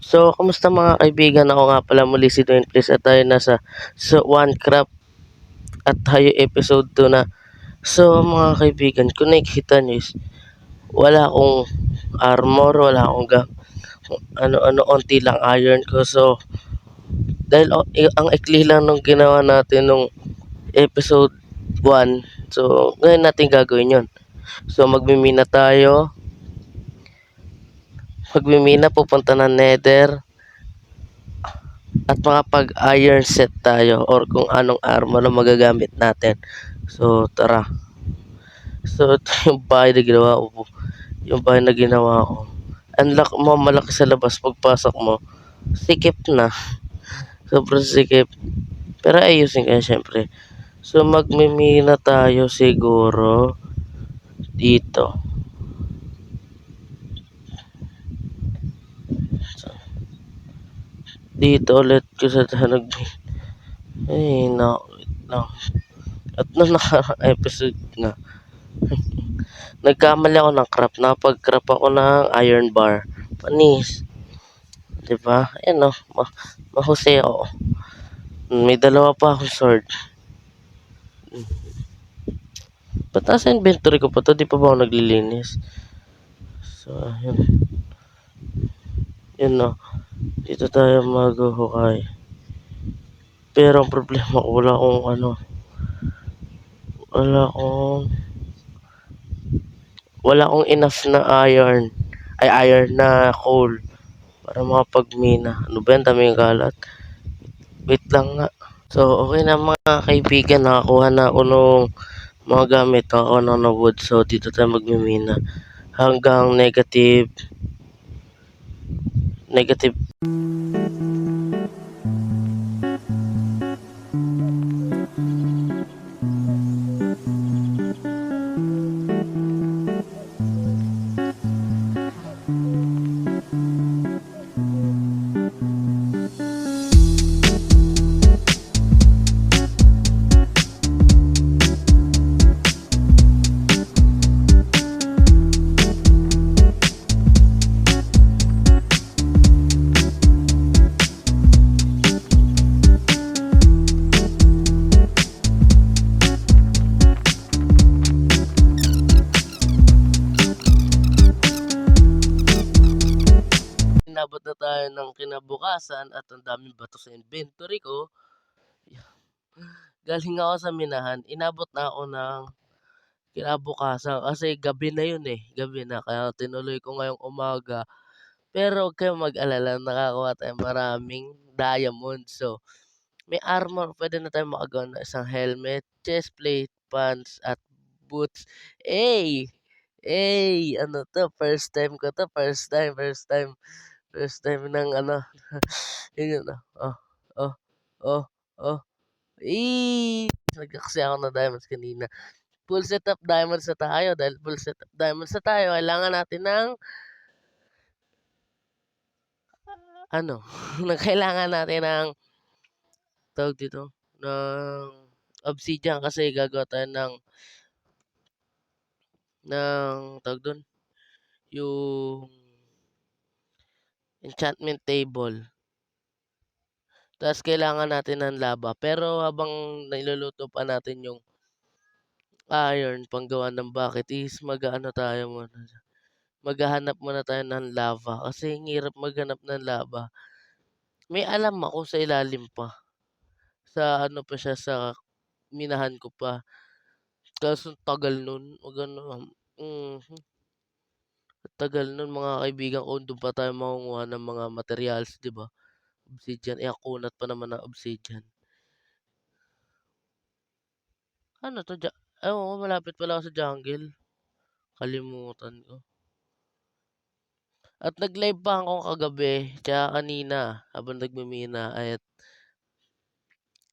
So, kamusta mga kaibigan? Ako nga pala muli si Dwayne Chris at tayo nasa sa One Craft at tayo episode 2 na. So, mga kaibigan, kung nakikita nyo is wala akong armor, wala akong ano-ano, onti lang iron ko. So, dahil ang ikli lang nung ginawa natin nung episode 1, so, ngayon natin gagawin yon. So, magmimina, pupunta ng nether, at makapag-iron set tayo or kung anong armor na magagamit natin. So, tara. So, ito yung bahay na ginawa ko. Yung bahay na ginawa ko. Unlock mo, malaki sa labas. Pagpasok mo, sikip na. Sobrang sikip. Pero ayusin kaya syempre. So, magmimina tayo siguro dito. So, dito ulit ko sa nag... Ay, no. No. At nung naka-episode nga, nagkamali ako ng craft. Napag-craft ako ng iron bar. Panis. Diba? Ayan o. Mahusay ako. May dalawa pa akong sword. Ba't nasa inventory ko pa to? Di pa ba ako naglilinis? So, ayun. Yun o. Dito tayo maghuhukay. Pero ang problema ko, wala akong ano. Wala akong enough na iron. Ay, iron na coal. Para makapagmina. Ano ba yan? Daming galat. Wait lang nga. So, okay na mga kaibigan. Nakakuha na ako nung mga gamit. Nakakuha na ako ng wood. So, dito tayo magmimina. Hanggang negative. Inabot na tayo ng kinabukasan at ang daming bato sa inventory ko. Galing ako sa minahan. Inabot na ako ng kinabukasan kasi gabi na yun eh. Gabi na. Kaya tinuloy ko ngayong umaga. Pero huwag kayong mag-alala. Nakakuha tayo maraming diamond. So, may armor. Pwede na tayo makagawa ng isang helmet, chest plate, pants, at boots. Hey! Hey! Ano to? First time ko to. First time. First time ng ano. Yun yun. Oh. Oh. Oh. Oh. Nagkaksi ako ng diamonds kanina. Full setup diamonds na tayo. Dahil full setup diamonds na tayo, kailangan natin ng ano, kailangan natin ng tawag dito, ng obsidian kasi gagawa tayo ng tawag doon, yung enchantment table. Tapos kailangan natin ng lava. Pero habang niluluto pa natin yung iron panggawa ng bucket is mag-aano tayo muna. Maghahanap muna tayo ng lava kasi ang hirap maghanap ng lava. May alam ako sa ilalim pa. Sa ano pa siya, sa minahan ko pa. Kaso tagal nun. Tagal nun mga kaibigan ko. Doon pa tayo makunguha ng mga materials, di ba? Obsidian. Eh, kunat pa naman ng obsidian. Ano to? Oo, malapit pala ako sa jungle. Kalimutan ko. At nag-live pa ako kagabi, tsaka kanina, habang nagmimina, at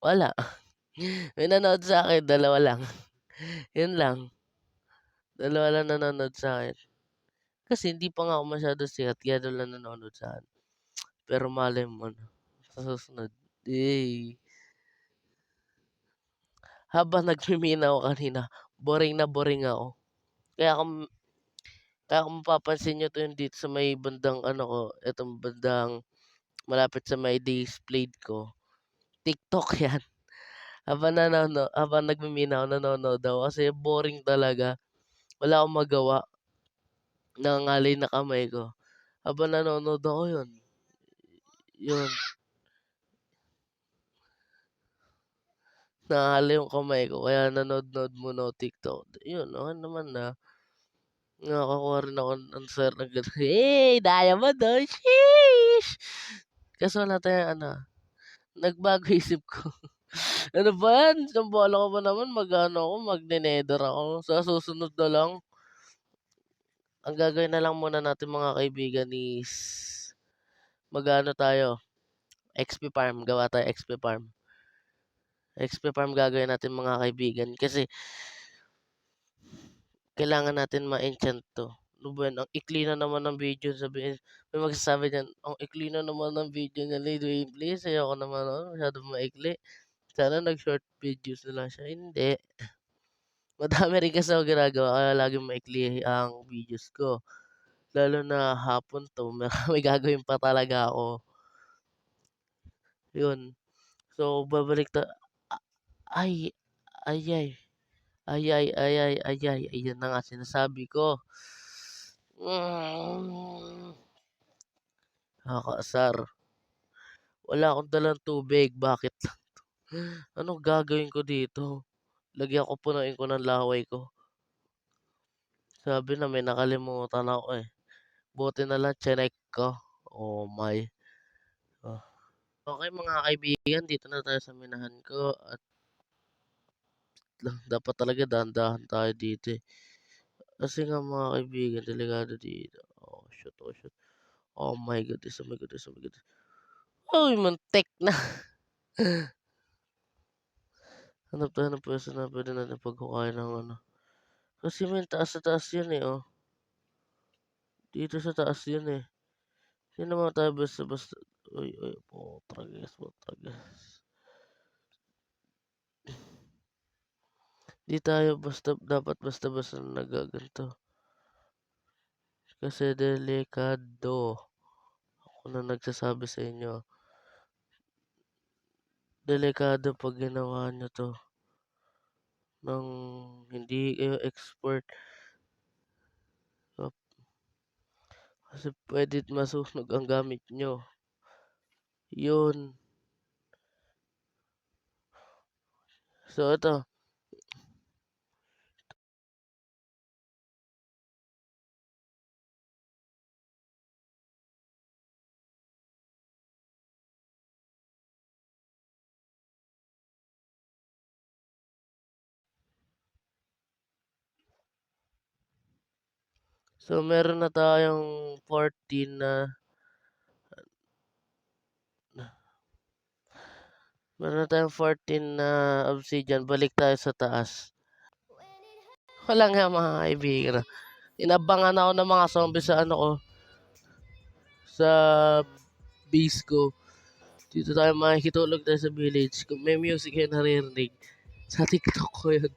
wala. May nanood sa akin, dalawa lang. Yun lang. Dalawa lang nanonood sa akin. Kasi hindi pa nga ako masyado sikat, kaya doon lang nanonood sa akin. Pero malay mo na. Sa susunod. Eh. Habang nagmimina ako kanina, boring na boring ako. Kaya kung mapapansin nyo to yung dito sa may bandang ano ko, itong bandang malapit sa may displayed ko, TikTok 'yan. Habang nagmi-mean ako, nanonood ako kasi boring talaga. Wala akong magawa, nangangalay na kamay ko. Habang nanonood ako yun, nangangalay yung kamay ko kaya nanood-nood muna ako TikTok. Yun, okey naman na. Nakakuha rin ako ng swerte ng gano'n. Hey, diamond oh, sheesh! Kaso wala tayong ano, nagbago isip ko. Ano ba 'yan, sambahan ko ba naman mag-aano ako, magne-nether ako. Sa susunod na lang, ang gagawin na lang muna natin mga kaibigan is mag-aano tayo, XP farm, gawa tayo XP farm. XP farm gagawin natin mga kaibigan kasi kailangan natin ma-enchant 'to. Ano ba 'yan, ang ikli na naman ng video sabihin may magsasabi diyan, "Ang ikli na naman ng video niya ni Dwayne please, ayoko naman no'n, masyadong maikli. Sana nag-short videos na lang siya." Hindi, madami rin kasi akong ginagawa kaya laging maikli ang videos ko. Lalo na hapon 'to, may gagawin pa talaga ako, 'yun. So, babalik ta a ay, ayay, ayay, ayan na nga sinasabi ko. Hmm, nakakaasar. Wala akong dalang tubig, bakit lang 'to? Anong gagawin ko dito? Lagyan ko, punuin ko ng laway ko. Sabi na may nakalimutan ako, eh. Buti na lang tsinek ko. Oh my, oh. Okey mga kaibigan, dito na tayo sa minahan ko at dapat talaga dahan-dahan tayo dito, eh. Kasi nga mga kaibigan delikado dito. Oh shoot, oh shoot. Oh my goodness, oh my goodness, oh my goodness. Uy, muntik na. Hanap tayo ng puwesto na puwede natin paghukayan ng ano. Kasi may taas sa taas yan, eh, oh. Dito sa taas yan, eh. Hindi naman tayo basta-basta uy, uy, putragis, putragis. 'Di tayo dapat basta-basta naggaganito. Kasi delikado. Ako na nagsasabi sa inyo. Delikado 'pag ginawa niyo 'to ng hindi kayo expert. Op kasi puwedeng masunog ang gamit niyo. 'Yun. So ito, so meron na tayong 14 na meron na tayong 14 na obsidian, balik tayo sa taas. Wala nga mga kaibigan, inabangan ako ng mga zombie sa ano ko, sa base ko. Dito tayo makikitulog tayo sa village. Kung may music kayo naririnig, sa TikTok ko yun.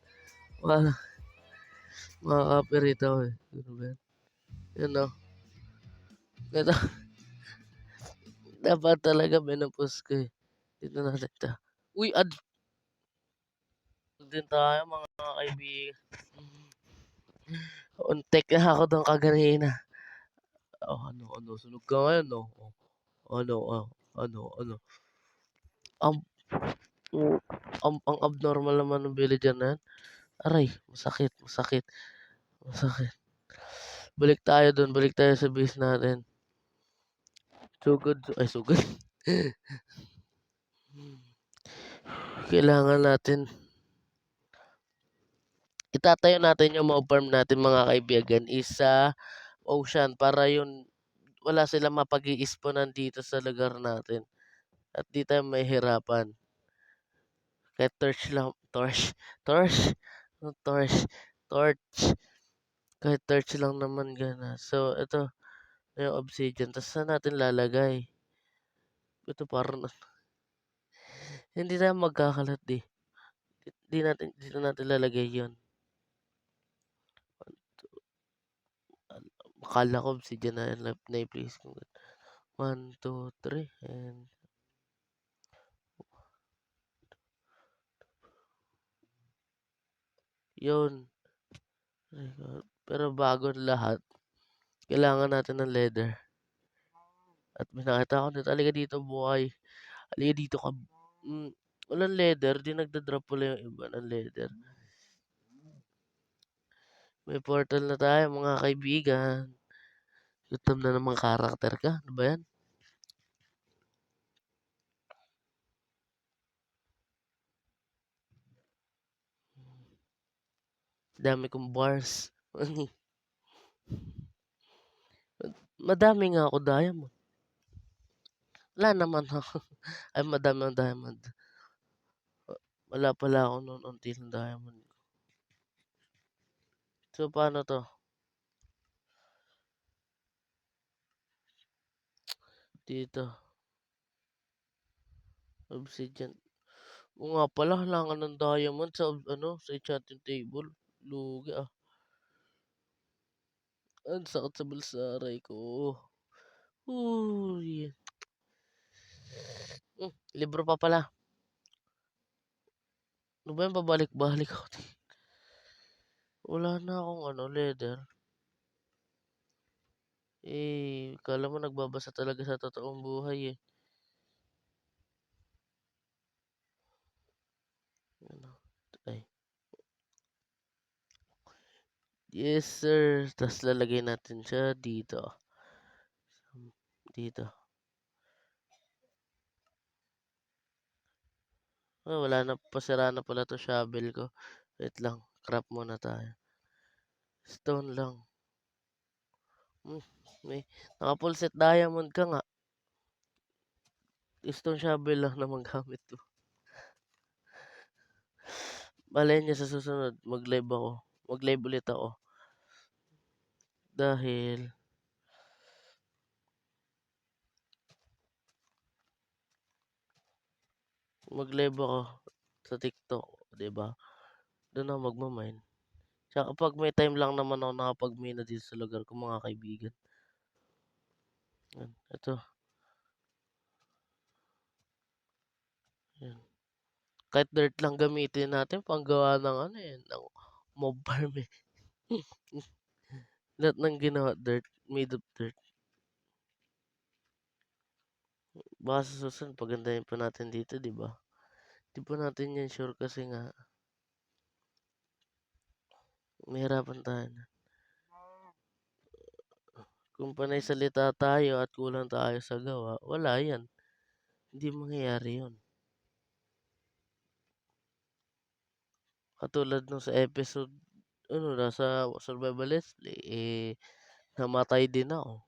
Wala, makaka-copyright ako, eh. Ano ba yan? Yan, oh. Ito, dapat talaga minupos ko, eh. Dito natin 'to. Uy, din tayo mga kaibigan. Untek na ako do'n kaganina. Oh, ano, sunog ka ngayon, oh. Oh, ano, ano. Ang o ang abnormal naman ng villager na 'yan. Aray, masakit, masakit, masakit. Balik tayo sa base natin. Sugod, ay sugod. Kailangan natin itatayo natin yung mob farm natin mga kaibigan is sa ocean para yun wala silang mapag-i-spawnan dito sa lugar natin at di tayo mahihirapan. Kahit torch, ano torch, kahit torch lang naman gana. So ito yung obsidian, tas saan natin lalagay? Ito parang hindi tayo magkakalat, eh. Dito natin lalagay yun. Akala ko obsidian na na-place ko. 1, 2, 3 and yun. Pero bago ang lahat, kailangan natin ng leather. At pinakita ko dito, "Halika dito buhay, halika dito ka." Hmm, walang leather, 'di nagda-drop pala yung iba ng leather. May portal na tayo mga kaibigan. Gutom na namang karakter ka, ano ba 'yan? Dami kong bars. Madami nga ako diamond. Wala naman ako. Ay madami akong diamond. Wala pala ako nun, unti lang diamond. So paano 'to? Dito, obsidian. Oo nga pala, kailangan ng diamond sa ano, sa enchanting table. Lugi ah. Ang sakit sa bulsa, aray ko. Uy. Libro pa pala. Ano ba yan, pabalik-balik ako. Wala na akong ano, leather. Kala mo nagbabasa talaga sa totoong buhay eh. Ano? Ay. Yes, sir. Tapos lalagay natin siya dito. Dito. Oh, wala na. Pasira na pala to shovel ko. Wait lang. Crap muna tayo. Stone lang. May naka-full set diamond ka nga. Stone shovel lang naman gamit ko. Malay niya sa susunod, mag-live ako. Mag-live ulit ako. Dahil mag-live ako sa TikTok, 'di ba? Doon ako magma-mine. Tsaka kapag may time lang naman ako nakapag-mine na dito sa lugar ko, mga kaibigan. Yan, ito. Yan. Kahit dirt lang gamitin natin panggawa ng ano eh, ng mob farm eh. Lahat ng ginawa dirt, made of dirt. Baka sa susunod pagandahin pa natin dito, 'di ba? Di pa natin yan sure kasi nga mahirapan tayo. Kung panay salita tayo at kulang tayo sa gawa, wala yan. Hindi mangyayari yun. Katulad nung sa episode, ano, nasa Survivalist, namatay din ako.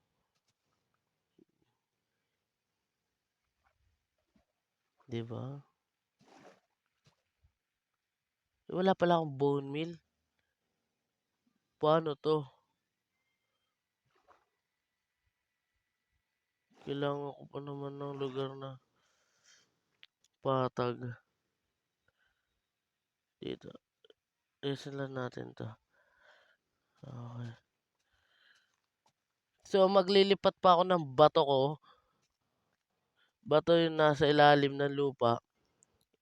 Di ba? Wala pala akong bone meal. Paano to? Kailangan ko pa naman ng lugar na patag. Dito. Resin lang natin to. Okay. So, maglilipat pa ako ng bato ko. Bato yung nasa ilalim ng lupa.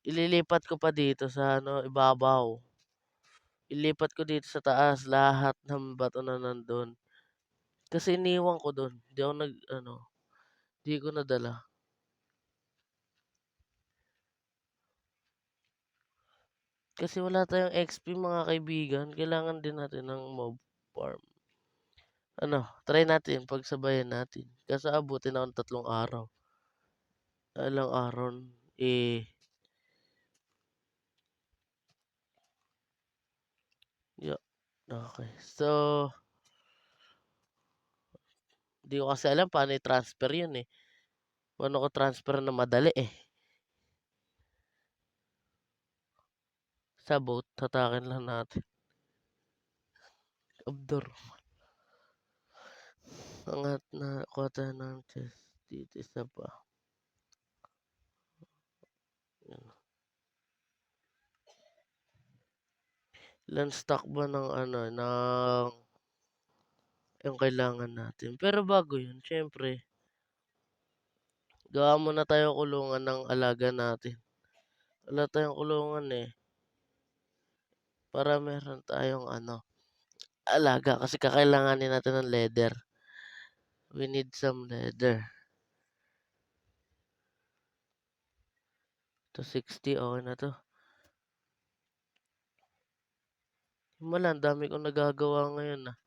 Ililipat ko pa dito sa ano, ibabaw. Ilipat ko dito sa taas lahat ng bato na nandun. Kasi iniwan ko dun. Di ako di ko nadala. Kasi wala tayong XP mga kaibigan. Kailangan din natin ng mob farm. Ano, try natin pagsabayan natin. Kasi abutin ako ng 3 araw. Ilang araw, eh, yeah. Okay. So, di ko kasi alam paano i-transfer yun eh. Paano ko transfer na madali eh. Sa boat, tatakin lang natin. Abdor. Angat na kota ng chest. Dito isa pa. Yan. Ilan stock ba ng ano, ng yung kailangan natin. Pero bago yun, syempre, Gawa muna tayo kulungan ng alaga natin. Wala tayong kulungan, eh, para meron tayong ano, alaga kasi kakailanganin natin ng leather. We need some leather. To 60, okey na 'to. Himala ang dami kong nagagawa ngayon, ah.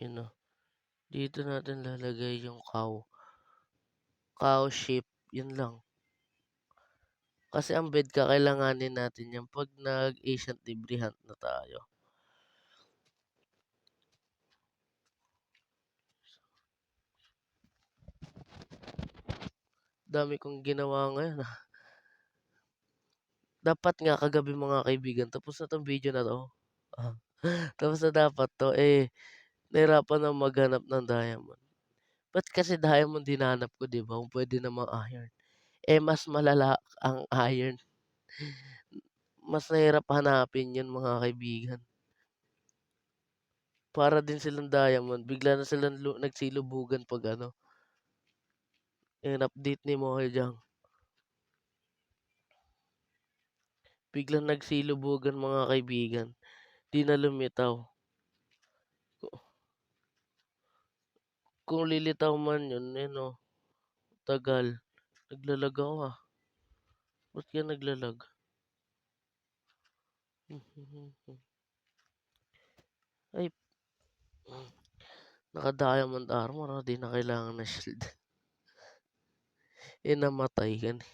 Yun, oh. Dito natin lalagay yung cow sheep, yun lang. Kasi ang bed kakailanganin natin yan 'pag nag-Asian libre hunt na tayo. Dami kong ginawa ngayon, ah. Dapat nga kagabi mga kaibigan tapos na 'tong video na 'to. Ah, tapos na dapat 'to, eh, nahirapan akong maghanap ng diamond. Ba't kasi diamond hinanap ko 'di ba kung puwede namang iron. Eh, mas malala ang iron. Mas mahirap hanapin 'yun mga kaibigan. Para din silang diamond bigla na silang nagsilubugan 'pag ano, in-update ni Mojang. Biglang nagsilubugan mga kaibigan, 'di na lumitaw. Kung lilitaw man 'yun, eh, 'no, tagal. Nagla-lag ako, ah. Ba't kaya nagla-lag? Ay, naka-diamond armor, ah, 'di na kailangan ng shield. Eh, namatay ka na,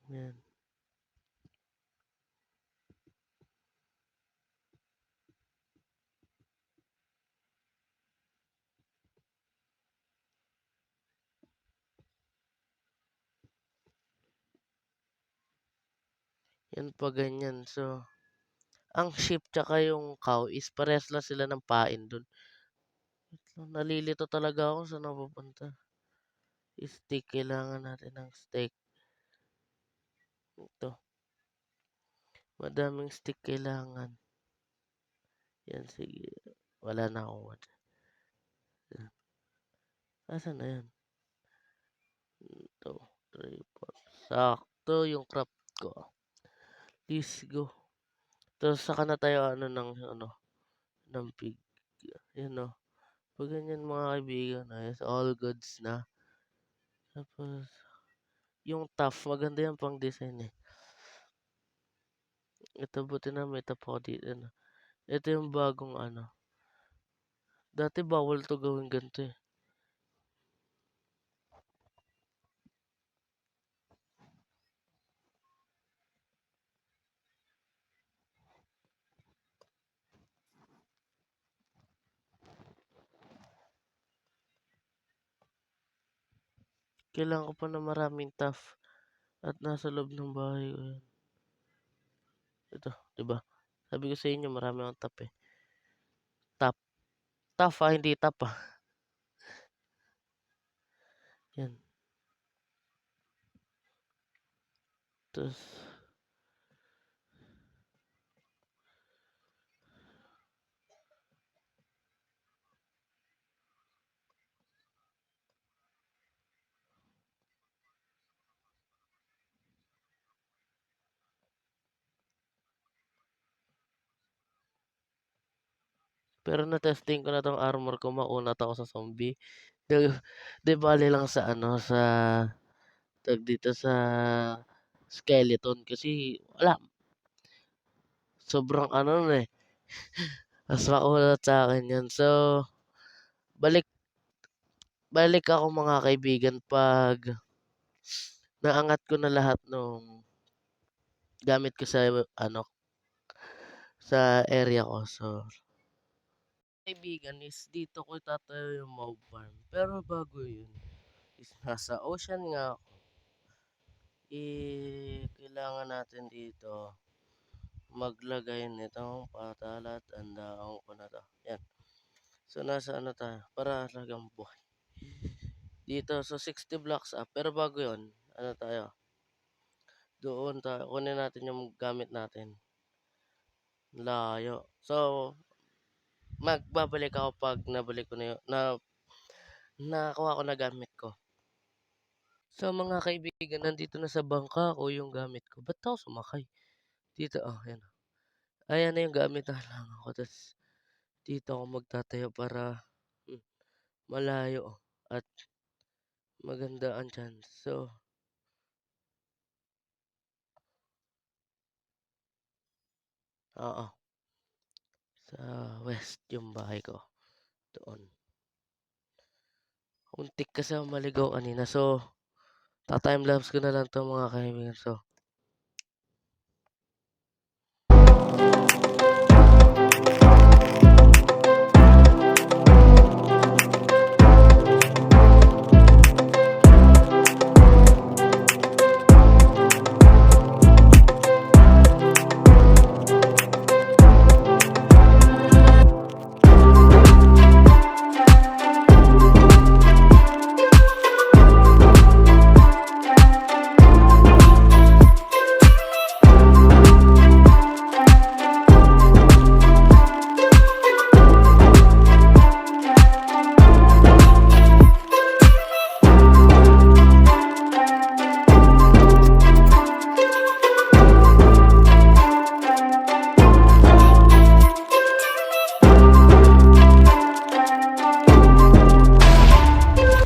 'yan. 'Yan pa ganyan. So, ang sheep tsaka yung cow is parehas lang sila ng pain dun. Wait lang, nalilito talaga ako saan ako pupunta. Steak, kailangan natin ng steak. Ito, madaming stick kailangan. 'Yan, sige. Wala na akong wood. Yan. Asan na 'yan? 2, 3, 4. Sakto yung craft ko. Let's go. Tapos saka na tayo ano ng pig. Yun, oh. 'Pag ganyan mga kaibigan, ayos, all goods na. Tapos yung tough, maganda yan pang-design, eh. Ito buti na may top ako dito, ano. Ito yung bagong ano, dati bawal 'to gawing ganito, eh. Kailangan ko pa ng maraming tough at nasa loob ng bahay ko yan. Ito, 'di ba? Sabi ko sa inyo marami akong top, eh. Top, tough, ah, hindi top, ah. Yan, tas pero na-testing ko na 'tong armor ko, maunat ako sa zombie. 'Di 'di bale lang sa ano, sa tawag dito, sa skeleton kasi wala, sobrang ano nun, eh, mas makunat sa'kin 'yan. So, balik balik ako mga kaibigan 'pag naangat ko na lahat nung gamit ko sa ano, sa area ko. So, kaibigan is dito ko itatayo yung mob farm. Pero bago yun, is nasa ocean nga ako, kailangan natin dito maglagay nitong patalat. Tandaan ko na to. Yan. So, nasa ano tayo? Para talagang buhay. Dito, so 60 blocks up. Pero bago yon ano tayo? Doon tayo. Kunin natin yung gamit natin. Layo. So, magbabalik ako pag nabalik ko na yun. Nakuha ko na gamit ko. So, mga kaibigan, nandito na sa bangka ko yung gamit ko. Ba't ako sumakay? Dito, yan. Ayan na yung gamit na kailangan ko. Tapos, dito ako magtatayo para malayo at maganda ang chance. So, oo. Sa west yung bahay ko. Doon. Untik kasi ako maligaw kanina. So, ta-timelapse ko na lang to mga kaibigan. So,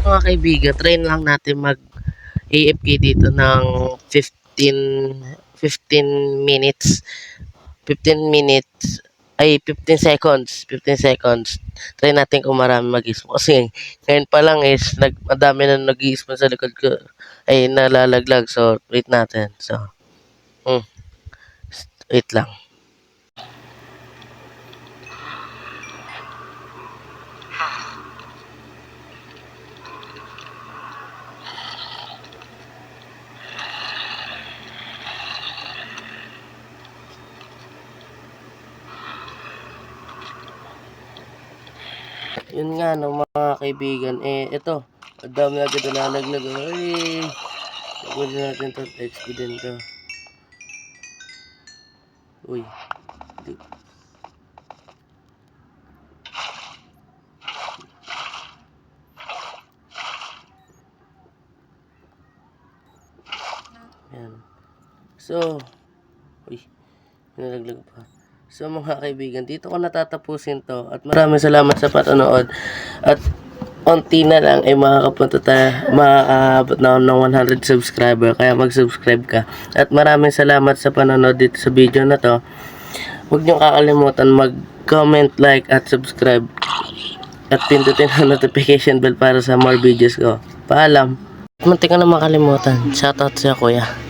mga kaibigan, try lang natin mag AFK dito ng 15 minutes. 15 minutes ay 15 seconds. 15 seconds. Try natin kung marami mag-ispo. Kasi ngayon pa lang is madami na nag-i-spawn sa likod ko. Ay nalalaglag. So, wait natin. So, wait lang. Yun nga no mga kaibigan, ito, ang dami agad nalalaglag. Ay, gawin natin to, XP din to. Uy, yan. So, uy, nalaglag pa. So mga kaibigan, dito ko natatapusin to at maraming salamat sa panonood at konti na lang ay makakapunta tayo, makakaabot na ng 100 subscriber, kaya mag-subscribe ka. At maraming salamat sa panonood dito sa video na to. Huwag niyong kakalimutan mag-comment, like at subscribe at pindutin ang notification bell para sa more videos ko. Paalam. Muntik ka na makalimutan. Shoutout sa kuya.